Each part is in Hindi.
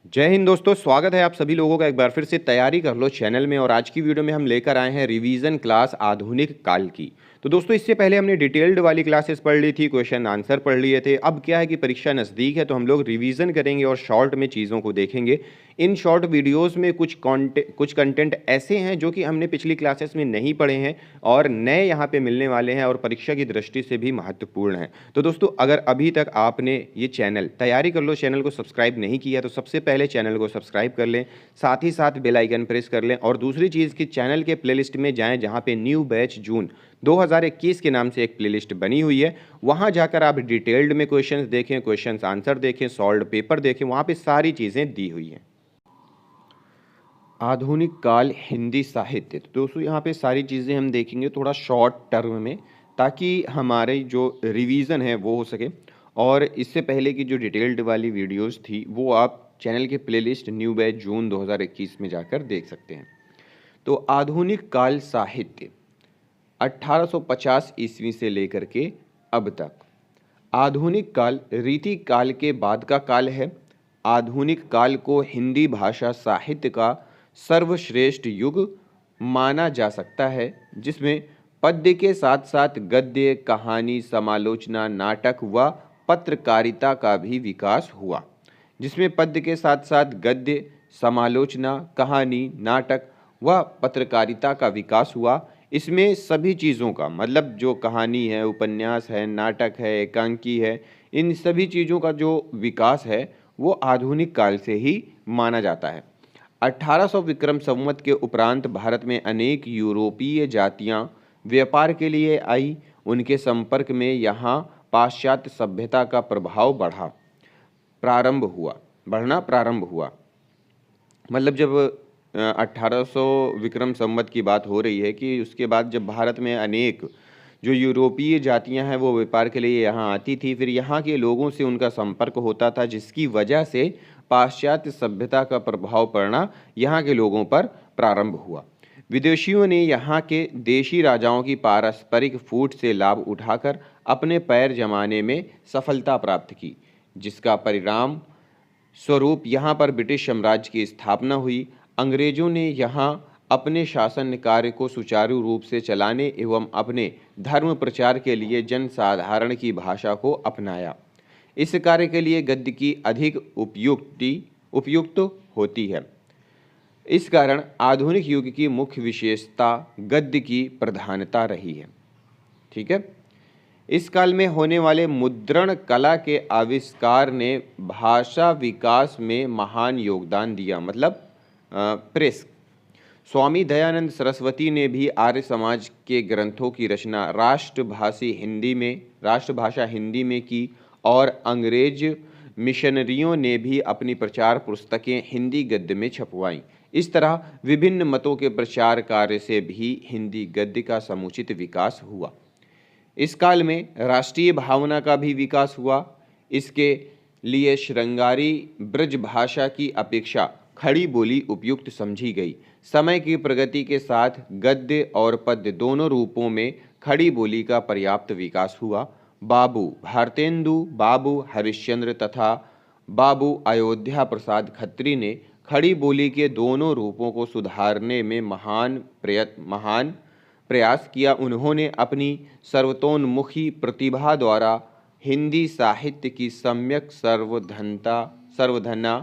जय हिंद दोस्तों, स्वागत है आप सभी लोगों का एक बार फिर से तैयारी कर लो चैनल में। और आज की वीडियो में हम लेकर आए हैं रिवीजन क्लास आधुनिक काल की। तो दोस्तों, इससे पहले हमने डिटेल्ड वाली क्लासेस पढ़ ली थी, क्वेश्चन आंसर पढ़ लिए थे। अब क्या है कि परीक्षा नज़दीक है तो हम लोग रिवीजन करेंगे और शॉर्ट में चीज़ों को देखेंगे। इन शॉर्ट वीडियोज़ में कुछ कंटेंट ऐसे हैं जो कि हमने पिछली क्लासेस में नहीं पढ़े हैं और नए यहाँ पे मिलने वाले हैं और परीक्षा की दृष्टि से भी महत्वपूर्ण हैं। तो दोस्तों, अगर अभी तक आपने ये चैनल तैयारी कर लो चैनल को सब्सक्राइब नहीं किया तो सबसे पहले चैनल को सब्सक्राइब कर लें, साथ ही साथ बेल आइकन प्रेस कर लें। और दूसरी चीज़ कि चैनल के प्लेलिस्ट में जाएं जहाँ पे न्यू बैच जून 2021 के नाम से एक प्लेलिस्ट बनी हुई है। वहाँ जाकर आप डिटेल्ड में क्वेश्चंस देखें, क्वेश्चंस आंसर देखें, सॉल्व पेपर देखें, वहाँ पे सारी चीज़ें दी हुई हैं। आधुनिक काल हिंदी साहित्य। तो दोस्तों, यहाँ पे सारी चीज़ें हम देखेंगे थोड़ा शॉर्ट टर्म में, ताकि हमारे जो रिवीजन है वो हो सके। और इससे पहले की जो डिटेल्ड वाली वीडियोस थी वो आप चैनल के प्लेलिस्ट न्यू बैच जून 2021 में जाकर देख सकते हैं। तो आधुनिक काल साहित्य 1850 ईस्वी से लेकर के अब तक। आधुनिक काल रीति काल के बाद का काल है। आधुनिक काल को हिंदी भाषा साहित्य का सर्वश्रेष्ठ युग माना जा सकता है, जिसमें पद्य के साथ साथ गद्य, कहानी, समालोचना, नाटक व पत्रकारिता का भी विकास हुआ। जिसमें पद्य के साथ साथ गद्य, समालोचना, कहानी, नाटक व पत्रकारिता का विकास हुआ। इसमें सभी चीज़ों का मतलब जो कहानी है, उपन्यास है, नाटक है, एकांकी है, इन सभी चीज़ों का जो विकास है वो आधुनिक काल से ही माना जाता है। 1800 विक्रम संवत के उपरांत भारत में अनेक यूरोपीय जातियां व्यापार के लिए आई। उनके संपर्क में यहाँ पाश्चात्य सभ्यता का प्रभाव बढ़ना प्रारंभ हुआ। मतलब जब 1800 विक्रम संवत की बात हो रही है कि उसके बाद जब भारत में अनेक जो यूरोपीय जातियां हैं वो व्यापार के लिए यहाँ आती थी, फिर यहाँ के लोगों से उनका संपर्क होता था, जिसकी वजह से पाश्चात्य सभ्यता का प्रभाव पड़ना यहाँ के लोगों पर प्रारंभ हुआ। विदेशियों ने यहाँ के देशी राजाओं की पारस्परिक फूट से लाभ उठाकर अपने पैर जमाने में सफलता प्राप्त की, जिसका परिणाम स्वरूप यहाँ पर ब्रिटिश साम्राज्य की स्थापना हुई। अंग्रेजों ने यहाँ अपने शासन कार्य को सुचारू रूप से चलाने एवं अपने धर्म प्रचार के लिए जनसाधारण की भाषा को अपनाया। इस कार्य के लिए गद्य की अधिक उपयुक्त होती है। इस कारण आधुनिक युग की मुख्य विशेषता गद्य की प्रधानता रही है। ठीक है। इस काल में होने वाले मुद्रण कला के आविष्कार ने भाषा विकास में महान योगदान दिया। मतलब प्रेस। स्वामी दयानंद सरस्वती ने भी आर्य समाज के ग्रंथों की रचना राष्ट्रभाषा हिंदी में की और अंग्रेज मिशनरियों ने भी अपनी प्रचार पुस्तकें हिंदी गद्य में छपवाईं। इस तरह विभिन्न मतों के प्रचार कार्य से भी हिंदी गद्य का समुचित विकास हुआ। इस काल में राष्ट्रीय भावना का भी विकास हुआ। इसके लिए श्रृंगारी ब्रज भाषा की अपेक्षा खड़ी बोली उपयुक्त समझी गई। समय की प्रगति के साथ गद्य और पद्य दोनों रूपों में खड़ी बोली का पर्याप्त विकास हुआ। बाबू भारतेंदु, बाबू हरिश्चंद्र तथा बाबू अयोध्या प्रसाद खत्री ने खड़ी बोली के दोनों रूपों को सुधारने में महान प्रयास किया। उन्होंने अपनी सर्वतोन्मुखी प्रतिभा द्वारा हिंदी साहित्य की सम्यक सर्वधना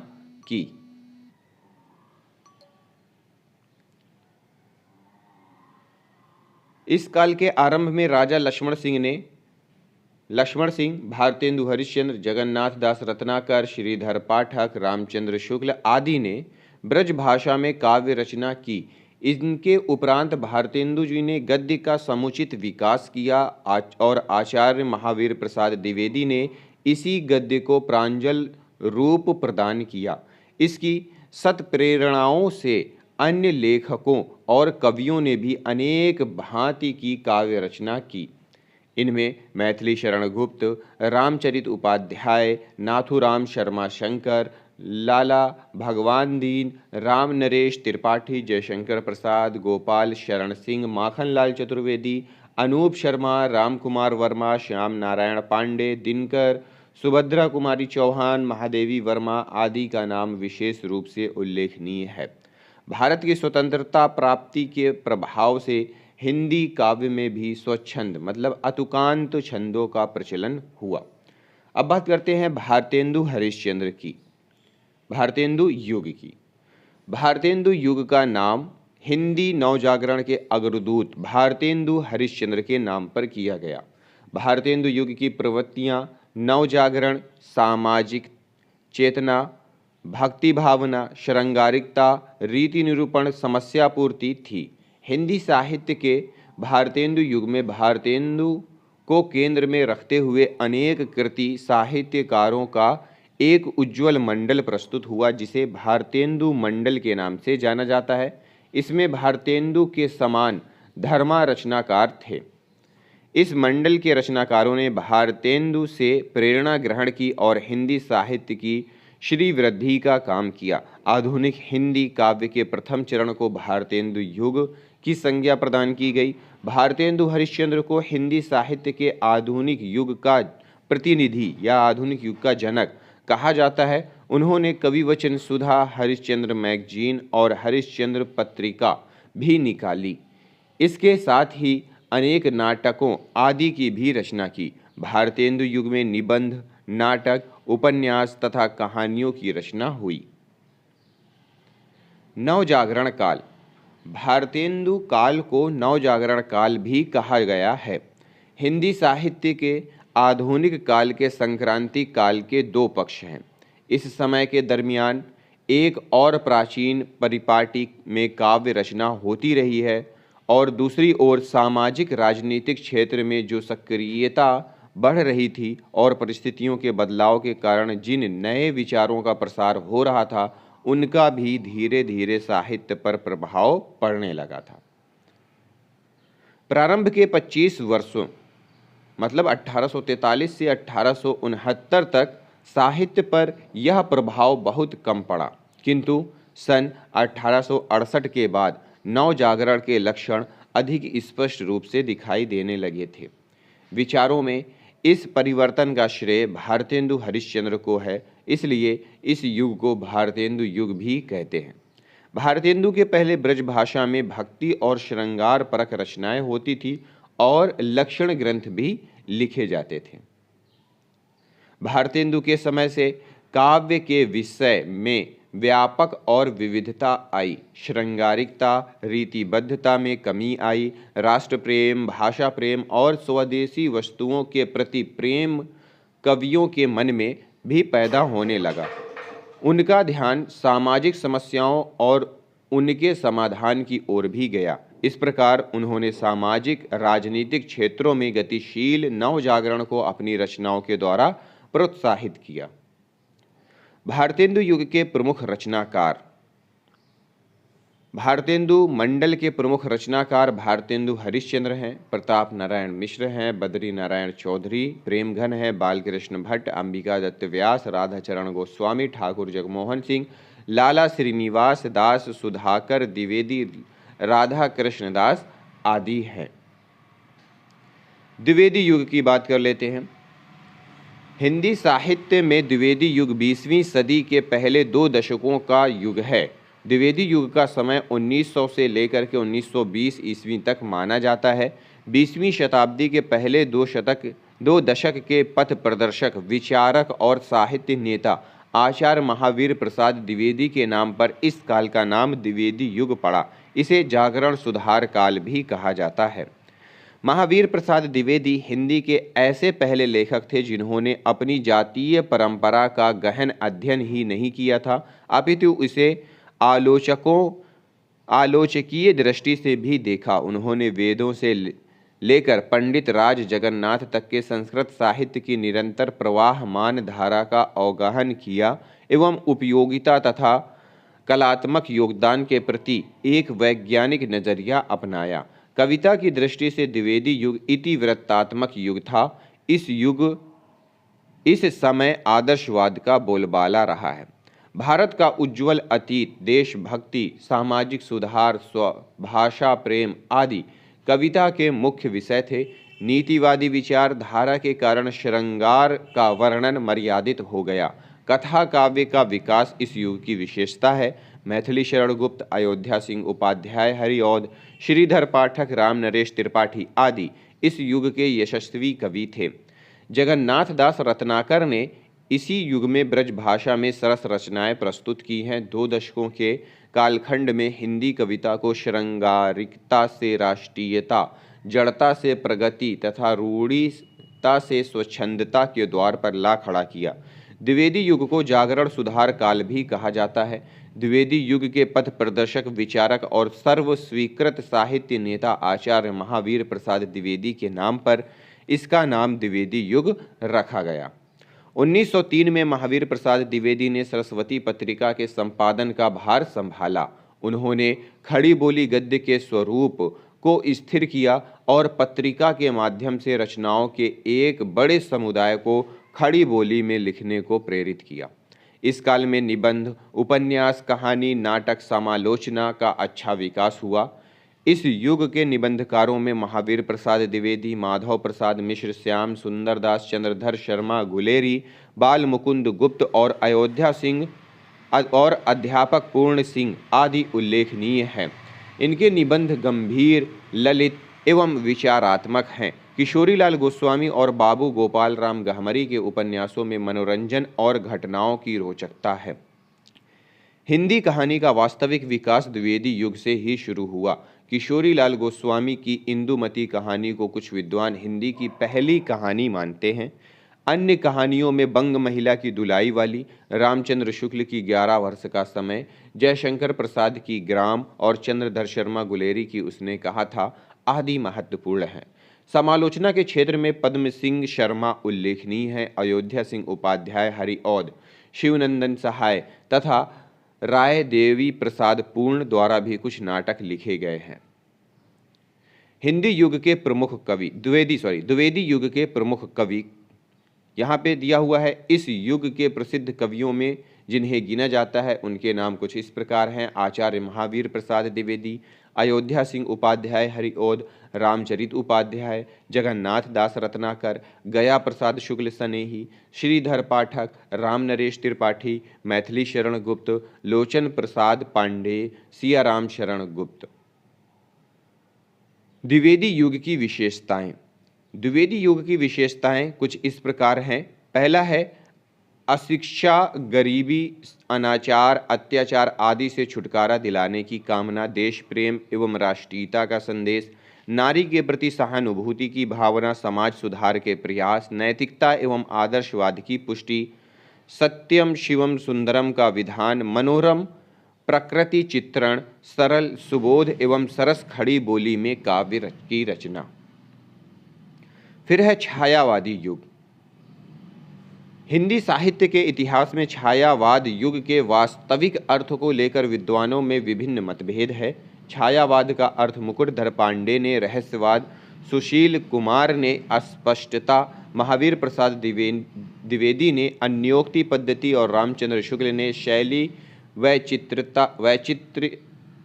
की। इस काल के आरंभ में राजा लक्ष्मण सिंह, भारतेंदु हरिश्चंद्र, जगन्नाथ दास रत्नाकर, श्रीधर पाठक, रामचंद्र शुक्ल आदि ने ब्रज भाषा में काव्य रचना की। इनके उपरांत भारतेंदु जी ने गद्य का समुचित विकास किया और आचार्य महावीर प्रसाद द्विवेदी ने इसी गद्य को प्रांजल रूप प्रदान किया। इसकी सत्प्रेरणाओं से अन्य लेखकों और कवियों ने भी अनेक भांति की काव्य रचना की। इनमें मैथिली शरण गुप्त, रामचरित उपाध्याय, नाथुराम शर्मा शंकर, लाला भगवान दीन, राम नरेश त्रिपाठी, जयशंकर प्रसाद, गोपाल शरण सिंह, माखनलाल चतुर्वेदी, अनूप शर्मा, राम कुमार वर्मा, श्याम नारायण पांडे, दिनकर सुभद्रा कुमारी चौहान, महादेवी वर्मा आदि का नाम विशेष रूप से उल्लेखनीय है। भारत की स्वतंत्रता प्राप्ति के प्रभाव से हिंदी काव्य में भी स्वच्छंद मतलब अतुकांत छंदों का प्रचलन हुआ। अब बात करते हैं भारतेंदु हरिश्चंद्र की, भारतेंदु युग की। भारतेंदु युग का नाम हिंदी नवजागरण के अग्रदूत भारतेंदु हरिश्चंद्र के नाम पर किया गया। भारतेंदु युग की प्रवृत्तियां नवजागरण, सामाजिक चेतना, भक्ति भावना, श्रृंगारिकता, रीति निरूपण, समस्या पूर्ति थी। हिंदी साहित्य के भारतेंदु युग में भारतेंदु को केंद्र में रखते हुए अनेक कृति साहित्यकारों का एक उज्ज्वल मंडल प्रस्तुत हुआ, जिसे भारतेंदु मंडल के नाम से जाना जाता है। इसमें भारतेंदु के समान धर्मा रचनाकार थे। इस मंडल के रचनाकारों ने भारतेंदु से प्रेरणा ग्रहण की और हिंदी साहित्य की श्रीवृद्धि का काम किया। आधुनिक हिंदी काव्य के प्रथम चरण को भारतेंदु युग की संज्ञा प्रदान की गई। भारतेंदु हरिश्चंद्र को हिंदी साहित्य के आधुनिक युग का प्रतिनिधि या आधुनिक युग का जनक कहा जाता है। उन्होंने कविवचन सुधा, हरिश्चंद्र मैगजीन और हरिश्चंद्र पत्रिका भी निकाली। इसके साथ ही अनेक नाटकों आदि की भी रचना की। भारतेंदु युग में निबंध, नाटक, उपन्यास तथा कहानियों की रचना हुई। नवजागरण काल। भारतेंदु काल को नवजागरण काल भी कहा गया है। हिंदी साहित्य के आधुनिक काल के संक्रांति काल के दो पक्ष हैं। इस समय के दरमियान एक और प्राचीन परिपाटी में काव्य रचना होती रही है और दूसरी ओर सामाजिक राजनीतिक क्षेत्र में जो सक्रियता बढ़ रही थी और परिस्थितियों के बदलाव के कारण जिन नए विचारों का प्रसार हो रहा था, उनका भी धीरे धीरे साहित्य पर प्रभाव पड़ने लगा था। प्रारंभ के 25 वर्षों मतलब 1843 से 1869 तक साहित्य पर यह प्रभाव बहुत कम पड़ा, किंतु सन 1868 के बाद नवजागरण के लक्षण अधिक स्पष्ट रूप से दिखाई देने लगे थे। विचारों में इस परिवर्तन का श्रेय भारतेंदु हरिश्चंद्र को है, इसलिए इस युग को भारतेंदु युग भी कहते हैं। भारतेंदु के पहले ब्रज भाषा में भक्ति और श्रृंगार परक रचनाएं होती थी और लक्षण ग्रंथ भी लिखे जाते थे। भारतेंदु के समय से काव्य के विषय में व्यापक और विविधता आई। श्रृंगारिकता, रीतिबद्धता में कमी आई। राष्ट्र प्रेम, भाषा प्रेम और स्वदेशी वस्तुओं के प्रति प्रेम कवियों के मन में भी पैदा होने लगा। उनका ध्यान सामाजिक समस्याओं और उनके समाधान की ओर भी गया। इस प्रकार उन्होंने सामाजिक राजनीतिक क्षेत्रों में गतिशील नवजागरण को अपनी रचनाओं के द्वारा प्रोत्साहित किया। भारतेंदु युग के प्रमुख रचनाकार। भारतेंदु मंडल के प्रमुख रचनाकार भारतेंदु हरिश्चंद्र हैं, प्रताप नारायण मिश्र हैं, बद्री नारायण चौधरी, प्रेमघन हैं, बालकृष्ण भट्ट, अंबिका दत्त व्यास, राधाचरण गोस्वामी, ठाकुर जगमोहन सिंह, लाला श्रीनिवास दास, सुधाकर द्विवेदी, राधा कृष्ण दास आदि हैं। द्विवेदी युग की बात कर लेते हैं। हिंदी साहित्य में द्विवेदी युग 20वीं सदी के पहले 2 दशकों का युग है। द्विवेदी युग का समय 1900 से लेकर के 1920 ईस्वी तक माना जाता है। 20वीं शताब्दी के पहले 2 दशक के पथ प्रदर्शक, विचारक और साहित्य नेता आचार्य महावीर प्रसाद द्विवेदी के नाम पर इस काल का नाम द्विवेदी युग पड़ा। इसे जागरण सुधार काल भी कहा जाता है। महावीर प्रसाद द्विवेदी हिंदी के ऐसे पहले लेखक थे जिन्होंने अपनी जातीय परंपरा का गहन अध्ययन ही नहीं किया था, अपितु इसे आलोचकीय दृष्टि से भी देखा। उन्होंने वेदों से लेकर पंडित राज जगन्नाथ तक के संस्कृत साहित्य की निरंतर प्रवाहमान धारा का अवगाहन किया एवं उपयोगिता तथा कलात्मक योगदान के प्रति एक वैज्ञानिक नजरिया अपनाया। कविता की दृष्टि से द्विवेदी युग इतिवृत्तात्मक युग था। इस समय आदर्शवाद का बोलबाला रहा है। भारत का उज्जवल अतीत, देशभक्ति, सामाजिक सुधार, भाषा प्रेम आदि कविता के मुख्य विषय थे। नीतिवादी विचारधारा के कारण श्रृंगार का वर्णन मर्यादित हो गया। कथा काव्य का विकास इस युग की विशेषता है। मैथिली शरण गुप्त, अयोध्या सिंह उपाध्याय, हरिऔध, श्रीधर पाठक, राम नरेश त्रिपाठी आदि इस युग के यशस्वी कवि थे। जगन्नाथ दास रत्नाकर ने इसी युग में ब्रज भाषा में सरस रचनाएं प्रस्तुत की हैं। 2 दशकों के कालखंड में हिंदी कविता को श्रृंगारिकता से राष्ट्रीयता, जड़ता से प्रगति तथा रूढ़िता से स्वच्छंदता के द्वार पर ला खड़ा किया। द्विवेदी युग को जागरण सुधार काल भी कहा जाता है। द्विवेदी युग के पथ प्रदर्शक, विचारक और सर्व स्वीकृत साहित्य नेता आचार्य महावीर प्रसाद द्विवेदी के नाम पर इसका नाम द्विवेदी युग रखा गया। 1903 में महावीर प्रसाद द्विवेदी ने सरस्वती पत्रिका के संपादन का भार संभाला। उन्होंने खड़ी बोली गद्य के स्वरूप को स्थिर किया और पत्रिका के माध्यम से रचनाओं के एक बड़े समुदाय को खड़ी बोली में लिखने को प्रेरित किया। इस काल में निबंध, उपन्यास, कहानी, नाटक, समालोचना का अच्छा विकास हुआ। इस युग के निबंधकारों में महावीर प्रसाद द्विवेदी, माधव प्रसाद मिश्र, श्याम सुंदर दास, चंद्रधर शर्मा गुलेरी, बाल मुकुंद गुप्त और अयोध्या सिंह और अध्यापक पूर्ण सिंह आदि उल्लेखनीय हैं। इनके निबंध गंभीर, ललित एवं विचारात्मक हैं। किशोरीलाल गोस्वामी और बाबू गोपाल राम गहमरी के उपन्यासों में मनोरंजन और घटनाओं की रोचकता है। हिंदी कहानी का वास्तविक विकास द्विवेदी युग से ही शुरू हुआ। किशोरीलाल गोस्वामी की इंदुमती कहानी को कुछ विद्वान हिंदी की पहली कहानी मानते हैं। अन्य कहानियों में बंग महिला की दुलाई वाली, रामचंद्र शुक्ल की 11 वर्ष का समय, जयशंकर प्रसाद की ग्राम और चंद्रधर शर्मा गुलेरी की उसने कहा था आदि महत्वपूर्ण है। समालोचना के क्षेत्र में पद्म सिंह शर्मा उल्लेखनीय है। अयोध्या सिंह उपाध्याय, हरिऔध, शिवनंदन सहाय तथा राय देवी प्रसाद पूर्ण द्वारा भी कुछ नाटक लिखे गए हैं। हिंदी युग के प्रमुख कवि, द्विवेदी युग के प्रमुख कवि यहाँ पे दिया हुआ है। इस युग के प्रसिद्ध कवियों में जिन्हें गिना जाता है उनके नाम कुछ इस प्रकार हैं। आचार्य महावीर प्रसाद द्विवेदी, अयोध्या सिंह उपाध्याय हरिऔध, रामचरित उपाध्याय, जगन्नाथ दास रत्नाकर, गया प्रसाद शुक्ल सनेही, श्रीधर पाठक, राम नरेश त्रिपाठी, मैथिली शरण गुप्त, लोचन प्रसाद पांडे, सियाराम शरण गुप्त। द्विवेदी युग की विशेषताएं। द्विवेदी युग की विशेषताएं कुछ इस प्रकार हैं। पहला है अशिक्षा, गरीबी, अनाचार, अत्याचार आदि से छुटकारा दिलाने की कामना, देश प्रेम एवं राष्ट्रीयता का संदेश, नारी के प्रति सहानुभूति की भावना, समाज सुधार के प्रयास, नैतिकता एवं आदर्शवाद की पुष्टि, सत्यम शिवम सुंदरम का विधान, मनोरम प्रकृति चित्रण, सरल सुबोध एवं सरस खड़ी बोली में काव्य की रचना। फिर है छायावादी युग। हिंदी साहित्य के इतिहास में छायावाद युग के वास्तविक अर्थ को लेकर विद्वानों में विभिन्न मतभेद है। छायावाद का अर्थ मुकुटधर पांडे ने रहस्यवाद, सुशील कुमार ने अस्पष्टता, महावीर प्रसाद द्विवेदी ने अन्योक्ति पद्धति और रामचंद्र शुक्ल ने शैली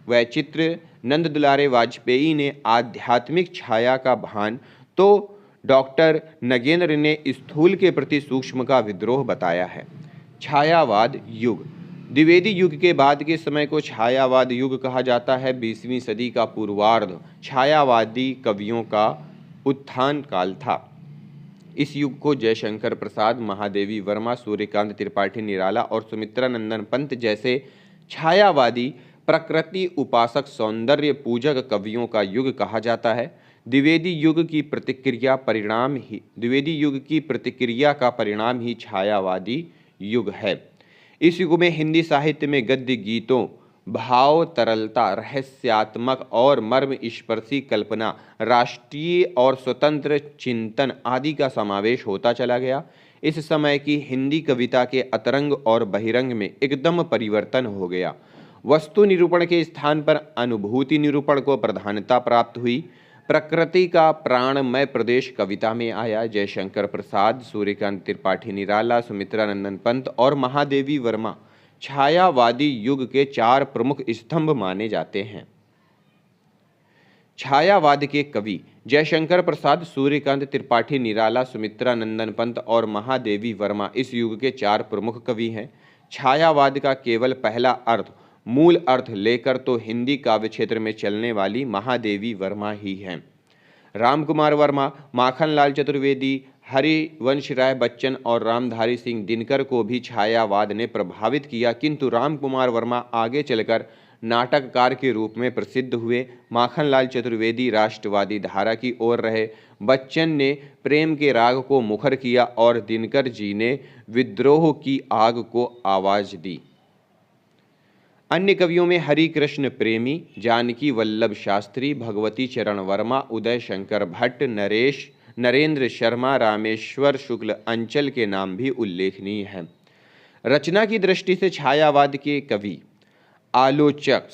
वैचित्र, नंद दुलारे वाजपेयी ने आध्यात्मिक छाया का भान, तो डॉक्टर नगेंद्र ने स्थूल के प्रति सूक्ष्म का विद्रोह बताया है। छायावाद युग। द्विवेदी युग के बाद के समय को छायावाद युग कहा जाता है। 20वीं सदी का पूर्वार्ध छायावादी कवियों का उत्थान काल था। इस युग को जयशंकर प्रसाद, महादेवी वर्मा, सूर्यकांत त्रिपाठी निराला और सुमित्रा नंदन पंत जैसे छायावादी, प्रकृति उपासक, सौंदर्य पूजक कवियों का युग कहा जाता है। द्विवेदी युग की प्रतिक्रिया का परिणाम ही छायावादी युग है। इस युग में हिंदी साहित्य में गद्य गीतों, भाव तरलता, रहस्यात्मक और मर्म स्पर्शी कल्पना, राष्ट्रीय और स्वतंत्र चिंतन आदि का समावेश होता चला गया। इस समय की हिंदी कविता के अतरंग और बहिरंग में एकदम परिवर्तन हो गया। वस्तु निरूपण के स्थान पर अनुभूति निरूपण को प्रधानता प्राप्त हुई। प्रकृति का प्राणमय प्रदेश कविता में आया। जयशंकर प्रसाद, सूर्यकांत त्रिपाठी निराला, सुमित्रा नंदन पंत और महादेवी वर्मा छायावादी युग के 4 प्रमुख स्तंभ माने जाते हैं। छायावाद के कवि जयशंकर प्रसाद, सूर्यकांत त्रिपाठी निराला, सुमित्रा नंदन पंत और महादेवी वर्मा इस युग के 4 प्रमुख कवि हैं। छायावाद का केवल पहला अर्थ, मूल अर्थ लेकर तो हिंदी काव्य क्षेत्र में चलने वाली महादेवी वर्मा ही हैं। रामकुमार वर्मा, माखनलाल चतुर्वेदी, हरिवंश राय बच्चन और रामधारी सिंह दिनकर को भी छायावाद ने प्रभावित किया, किंतु रामकुमार वर्मा आगे चलकर नाटककार के रूप में प्रसिद्ध हुए। माखनलाल चतुर्वेदी राष्ट्रवादी धारा की ओर रहे, बच्चन ने प्रेम के राग को मुखर किया और दिनकर जी ने विद्रोह की आग को आवाज दी। अन्य कवियों में हरिकृष्ण प्रेमी, जानकी वल्लभ शास्त्री, भगवती चरण वर्मा, उदय शंकर भट्ट, नरेंद्र शर्मा, रामेश्वर शुक्ल, अंचल के नाम भी उल्लेखनीय हैं। रचना की दृष्टि से छायावाद के कवि, आलोचक,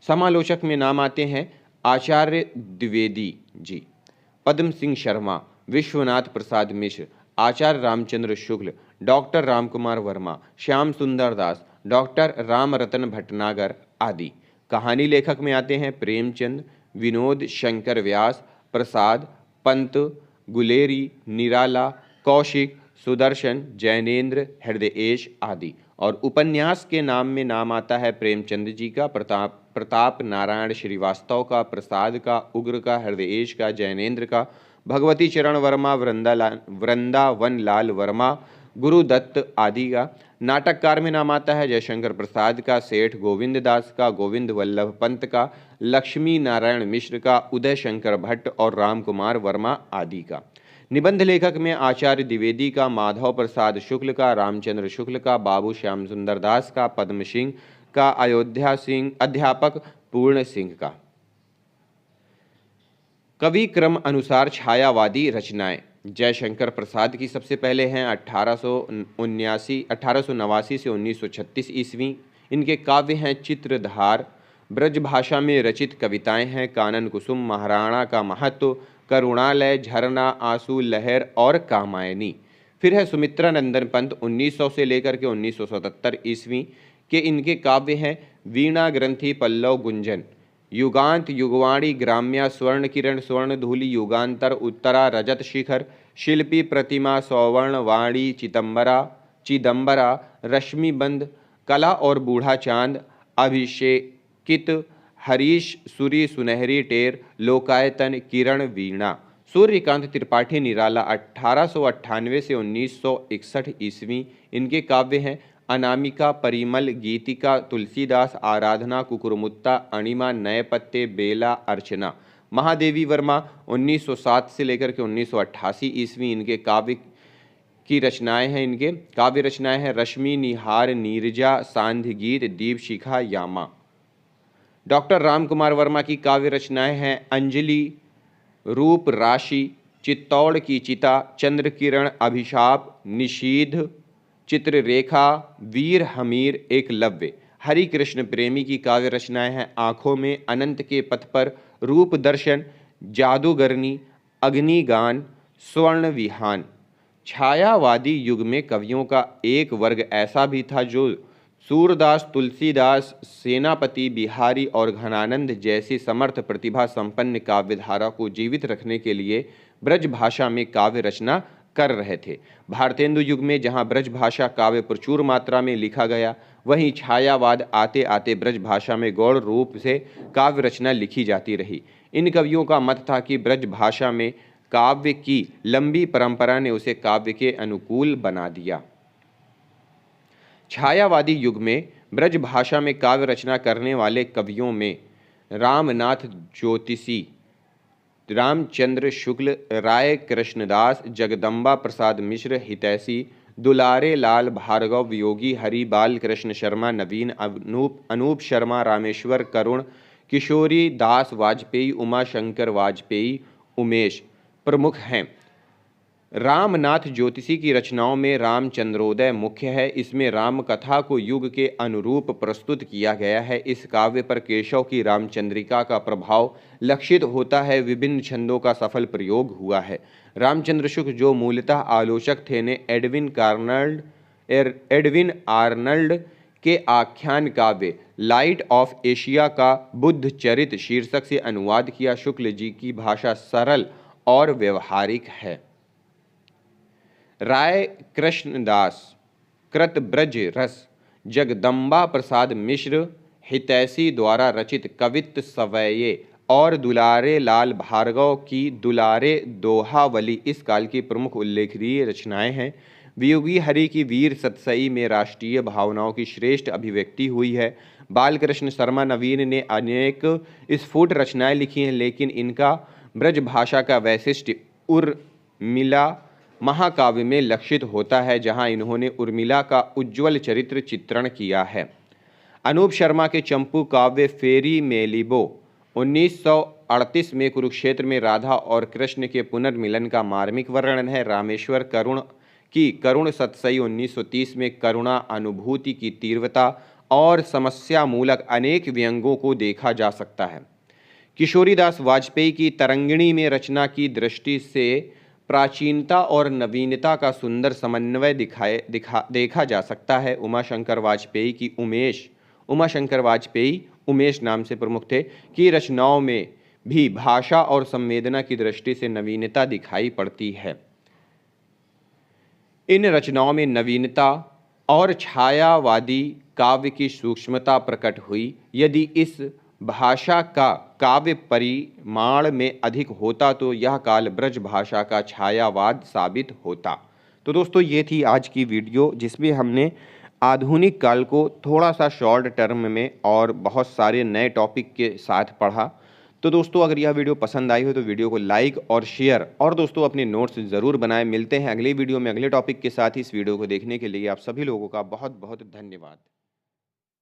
समालोचक में नाम आते हैं आचार्य द्विवेदी जी, पद्म सिंह शर्मा, विश्वनाथ प्रसाद मिश्र, आचार्य रामचंद्र शुक्ल, डॉक्टर रामकुमार वर्मा, श्याम सुंदर दास, डॉक्टर रामरतन भटनागर आदि। कहानी लेखक में आते हैं प्रेमचंद, विनोद शंकर व्यास, प्रसाद, पंत, गुलेरी, निराला, कौशिक, सुदर्शन, जैनेन्द्र, हृदयेश आदि। और उपन्यास के नाम में नाम आता है प्रेमचंद जी का, प्रताप नारायण श्रीवास्तव का, प्रसाद का, उग्र का, हृदयेश का, जैनेन्द्र का, भगवती चरण वर्मा, वृंदावन लाल वर्मा, गुरुदत्त आदि का। नाटककार में नाम आता है जयशंकर प्रसाद का, सेठ गोविंद दास का, गोविंद वल्लभ पंत का, लक्ष्मी नारायण मिश्र का, उदय शंकर भट्ट और रामकुमार वर्मा आदि का। निबंध लेखक में आचार्य द्विवेदी का, माधव प्रसाद शुक्ल का, रामचंद्र शुक्ल का, बाबू श्याम सुंदर दास का, पद्म सिंह का, अयोध्या सिंह, अध्यापक पूर्ण सिंह का। कवि क्रम अनुसार छायावादी रचनाएं। जयशंकर प्रसाद की सबसे पहले हैं 1889 से 1936 ईस्वी। इनके काव्य हैं चित्रधार। ब्रज भाषा में रचित कविताएं हैं कानन कुसुम, महाराणा का महत्व, करुणालय, झरना, आंसू, लहर और कामायनी। फिर है सुमित्रा नंदन पंत, 1900 से लेकर के 1977 ईस्वी के इनके काव्य हैं वीणा ग्रंथि, पल्लव गुंजन, युगांत, युगवाणी, ग्राम्या, स्वर्ण किरण, स्वर्ण धूलि, युगांतर, उत्तरा, रजत शिखर, शिल्पी, प्रतिमा, सौवर्ण, वाणी, चिदंबरा, रश्मिबंध, कला और बूढ़ा चांद, अभिषेकित, हरीश, सुरी, सुनहरी टेर, लोकायतन, किरण, वीणा। सूर्यकांत त्रिपाठी निराला 1898 से 1961 ईस्वी। इनके काव्य हैं अनामिका, परिमल, गीतिका, तुलसीदास, आराधना, कुकुरमुत्ता, अणिमा, नए पत्ते, बेला, अर्चना। महादेवी वर्मा 1907 से लेकर के 1988 ईस्वी। इनके काव्य रचनाएं हैं रश्मि, निहार, नीरजा, सांध्य गीत, दीप शिखा, यामा। डॉक्टर रामकुमार वर्मा की काव्य रचनाएं हैं अंजलि, रूप राशि, चित्तौड़ की चिता, चंद्र किरण, अभिशाप, निषीध, चित्ररेखा, वीर हमीर, एकलव्य। हरिकृष्ण प्रेमी की काव्य रचनाएं हैं आंखों में, अनंत के पथ पर, रूप दर्शन, जादूगरनी, अग्निगान, स्वर्ण विहान। छायावादी युग में कवियों का एक वर्ग ऐसा भी था जो सूरदास, तुलसीदास, सेनापति, बिहारी और घनानंद जैसी समर्थ प्रतिभा संपन्न काव्यधारा को जीवित रखने के लिए ब्रज भाषा में काव्य रचना कर रहे थे। भारतेंदु युग में जहाँ ब्रज भाषा काव्य प्रचुर मात्रा में लिखा गया, वहीं छायावाद आते आते ब्रज भाषा में गौड़ रूप से काव्य रचना लिखी जाती रही। इन कवियों का मत था कि ब्रज भाषा में काव्य की लंबी परंपरा ने उसे काव्य के अनुकूल बना दिया। छायावादी युग में ब्रज भाषा में काव्य रचना करने वाले कवियों में रामनाथ ज्योतिषी, रामचंद्र शुक्ल, राय कृष्णदास, जगदम्बा प्रसाद मिश्र, हितैषी, दुलारे लाल भार्गव, योगी हरि बाल कृष्ण शर्मा, नवीन, अनूप शर्मा, रामेश्वर करुण, किशोरी दास वाजपेयी, उमा शंकर वाजपेयी, उमेश प्रमुख हैं। रामनाथ ज्योतिषी की रचनाओं में रामचंद्रोदय मुख्य है। इसमें राम कथा को युग के अनुरूप प्रस्तुत किया गया है। इस काव्य पर केशव की रामचंद्रिका का प्रभाव लक्षित होता है। विभिन्न छंदों का सफल प्रयोग हुआ है। रामचंद्र शुक्ल जो मूलतः आलोचक थे ने एडविन आर्नल्ड के आख्यान काव्य लाइट ऑफ एशिया का बुद्ध चरित शीर्षक से अनुवाद किया। शुक्ल जी की भाषा सरल और व्यवहारिक है। राय कृष्णदास कृत ब्रज रस जगदम्बा प्रसाद मिश्र हितैषी द्वारा रचित कवित्त सवैये और दुलारे लाल भार्गव की दुलारे दोहावली इस काल की प्रमुख उल्लेखनीय रचनाएं हैं। वियोगी हरि की वीर सतसई में राष्ट्रीय भावनाओं की श्रेष्ठ अभिव्यक्ति हुई है। बालकृष्ण शर्मा नवीन ने अनेक स्फुट रचनाएं लिखी हैं, लेकिन इनका ब्रज भाषा का वैशिष्ट्य उर्मिला महाकाव्य में लक्षित होता है, जहां इन्होंने उर्मिला का उज्ज्वल चरित्र चित्रण किया है। अनूप शर्मा के चंपू काव्य फेरी मेलिबो 1938 में कुरुक्षेत्र में राधा और कृष्ण के पुनर्मिलन का मार्मिक वर्णन है। रामेश्वर करुण सतसई 1930 में करुणा अनुभूति की तीव्रता और समस्या मूलक अनेक व्यंगों को देखा जा सकता है। किशोरीदास वाजपेयी की तरंगिणी में रचना की दृष्टि से प्राचीनता और नवीनता का सुंदर समन्वय देखा जा सकता है। उमाशंकर वाजपेयी उमेश नाम से प्रमुख थे की रचनाओं में भी भाषा और संवेदना की दृष्टि से नवीनता दिखाई पड़ती है। इन रचनाओं में नवीनता और छायावादी काव्य की सूक्ष्मता प्रकट हुई। यदि इस भाषा का काव्य परिमाण में अधिक होता तो यह काल ब्रज भाषा का छायावाद साबित होता। तो दोस्तों, ये थी आज की वीडियो जिसमें हमने आधुनिक काल को थोड़ा सा शॉर्ट टर्म में और बहुत सारे नए टॉपिक के साथ पढ़ा। तो दोस्तों, अगर यह वीडियो पसंद आई हो तो वीडियो को लाइक और शेयर और दोस्तों अपने नोट्स ज़रूर बनाएं। मिलते हैं अगले वीडियो में अगले टॉपिक के साथ। इस वीडियो को देखने के लिए आप सभी लोगों का बहुत बहुत धन्यवाद।